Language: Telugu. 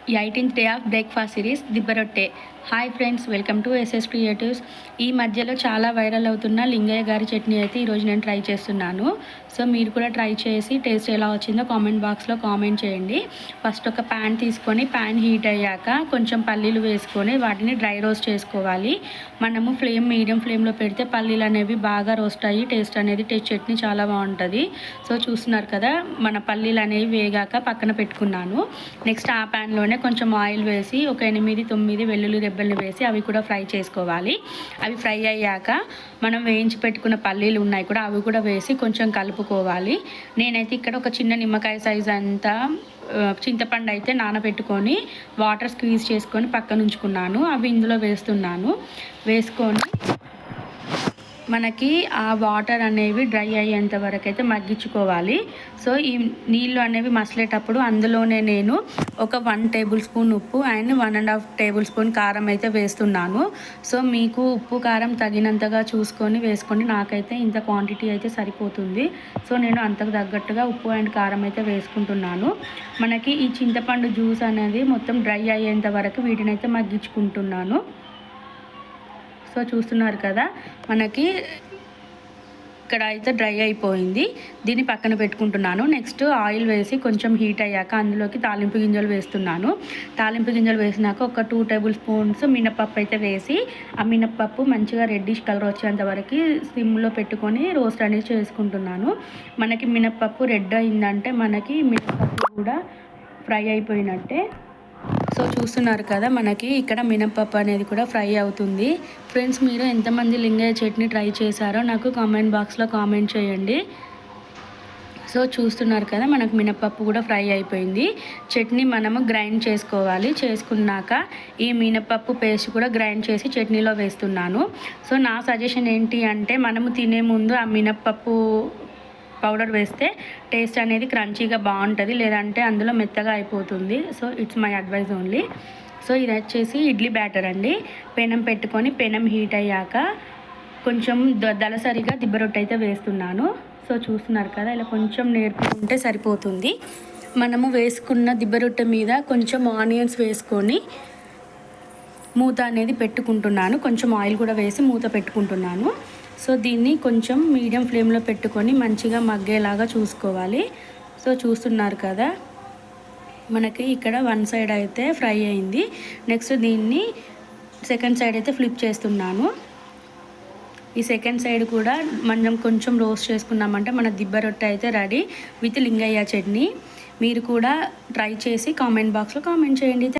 18th day of breakfast series దిబ్బ రొట్టె. Hi friends, welcome to SS creatives. ఈ మధ్యలో చాలా వైరల్ అవుతున్న లింగయ్య గారి చట్నీ అయితే ఈరోజు నేను ట్రై చేస్తున్నాను. సో మీరు కూడా ట్రై చేసి టేస్ట్ ఎలా వచ్చిందో కామెంట్ బాక్స్లో కామెంట్ చేయండి. ఫస్ట్ ఒక ప్యాన్ తీసుకొని ప్యాన్ హీట్ అయ్యాక కొంచెం పల్లీలు వేసుకొని వాటిని డ్రై రోస్ట్ చేసుకోవాలి. మనము మీడియం ఫ్లేమ్లో పెడితే పల్లీలు అనేవి బాగా రోస్ట్ అయ్యి టేస్ట్ చట్నీ చాలా బాగుంటుంది. సో చూస్తున్నారు కదా, మన పల్లీలు అనేవి వేగాక పక్కన పెట్టుకున్నాను. నెక్స్ట్ ఆ ప్యాన్లోనే కొంచెం ఆయిల్ వేసి ఒక 8-9 వెల్లుల్లి రెబ్బల్ని వేసి అవి కూడా ఫ్రై చేసుకోవాలి. అవి ఫ్రై అయ్యాక మనం వేయించి పెట్టుకున్న పల్లీలు ఉన్నాయి కూడా అవి కూడా వేసి కొంచెం కలుపుకోవాలి. నేనైతే ఇక్కడ ఒక చిన్న నిమ్మకాయ సైజ్ అంతా చింతపండు అయితే నానబెట్టుకొని వాటర్ స్క్వీజ్ చేసుకొని పక్కన ఉంచుకున్నాను. అవి ఇందులో వేసుకొని మనకి ఆ వాటర్ అనేవి డ్రై అయ్యేంత వరకు అయితే మగ్గించుకోవాలి. సో ఈ నీళ్ళు అనేవి మసలేటప్పుడు అందులోనే నేను ఒక 1 టేబుల్ స్పూన్ ఉప్పు అండ్ 1.5 టేబుల్ స్పూన్ కారం అయితే వేస్తున్నాను. సో మీకు ఉప్పు కారం తగినంతగా చూసుకొని వేసుకోండి. నాకైతే ఇంత క్వాంటిటీ అయితే సరిపోతుంది. సో నేను అంతకు తగ్గట్టుగా ఉప్పు అండ్ కారం అయితే వేసుకుంటున్నాను. మనకి ఈ చింతపండు జ్యూస్ అనేది మొత్తం డ్రై అయ్యేంత వరకు వీటిని అయితే మగ్గించుకుంటున్నాను. సో చూస్తున్నారు కదా, మనకి ఇక్కడ అయితే డ్రై అయిపోయింది. దీన్ని పక్కన పెట్టుకుంటున్నాను. నెక్స్ట్ ఆయిల్ వేసి కొంచెం హీట్ అయ్యాక అందులోకి తాలింపు గింజలు వేస్తున్నాను. తాలింపు గింజలు వేసినాక ఒక 2 టేబుల్ స్పూన్స్ మినపప్పు అయితే వేసి ఆ మినపప్పు మంచిగా రెడ్డిష్ కలర్ వచ్చేంత వరకు సిమ్లో పెట్టుకొని రోస్ట్ అనేది చేసుకుంటున్నాను. మనకి మినపప్పు రెడ్ అయిందంటే మనకి మినపప్పు కూడా ఫ్రై అయిపోయినట్టే. సో చూస్తున్నారు కదా, మనకి ఇక్కడ మినపప్పు అనేది కూడా ఫ్రై అవుతుంది. ఫ్రెండ్స్, మీరు ఎంతమంది లింగయ్య చట్నీ ట్రై చేశారో నాకు కామెంట్ బాక్స్లో కామెంట్ చేయండి. సో చూస్తున్నారు కదా, మనకు మినపప్పు కూడా ఫ్రై అయిపోయింది. చట్నీ మనము గ్రైండ్ చేసుకోవాలి. చేసుకున్నాక ఈ మినపప్పు పేస్ట్ కూడా గ్రైండ్ చేసి చట్నీలో వేస్తున్నాను. సో నా సజెషన్ ఏంటి అంటే, మనము తినే ముందు ఆ మినపప్పు పౌడర్ వేస్తే టేస్ట్ అనేది క్రంచీగా బాగుంటుంది, లేదంటే అందులో మెత్తగా అయిపోతుంది. So it's my advice only. So ఇది వచ్చేసి ఇడ్లీ బ్యాటర్ అండి. పెనం పెట్టుకొని పెనం హీట్ అయ్యాక కొంచెం దలసరిగా దిబ్బ రొట్టె అయితే వేస్తున్నాను. సో చూస్తున్నారు కదా, ఇలా కొంచెం నేర్పుకుంటే సరిపోతుంది. మనము వేసుకున్న దిబ్బ రొట్టె మీద కొంచెం ఆనియన్స్ వేసుకొని మూత అనేది పెట్టుకుంటున్నాను. కొంచెం ఆయిల్ కూడా వేసి మూత పెట్టుకుంటున్నాను. సో దీన్ని కొంచెం మీడియం ఫ్లేమ్లో పెట్టుకొని మంచిగా మగ్గేలాగా చూసుకోవాలి. సో చూస్తున్నారు కదా, మనకి ఇక్కడ 1 సైడ్ అయితే ఫ్రై అయింది. నెక్స్ట్ దీన్ని సెకండ్ సైడ్ అయితే ఫ్లిప్ చేస్తున్నాను. ఈ సెకండ్ సైడ్ కూడా మనం కొంచెం రోస్ట్ చేసుకున్నామంటే మన దిబ్బ రొట్టె అయితే రెడీ విత్ లింగయ్య చట్నీ. మీరు కూడా ట్రై చేసి కామెంట్ బాక్స్లో కామెంట్ చేయండి.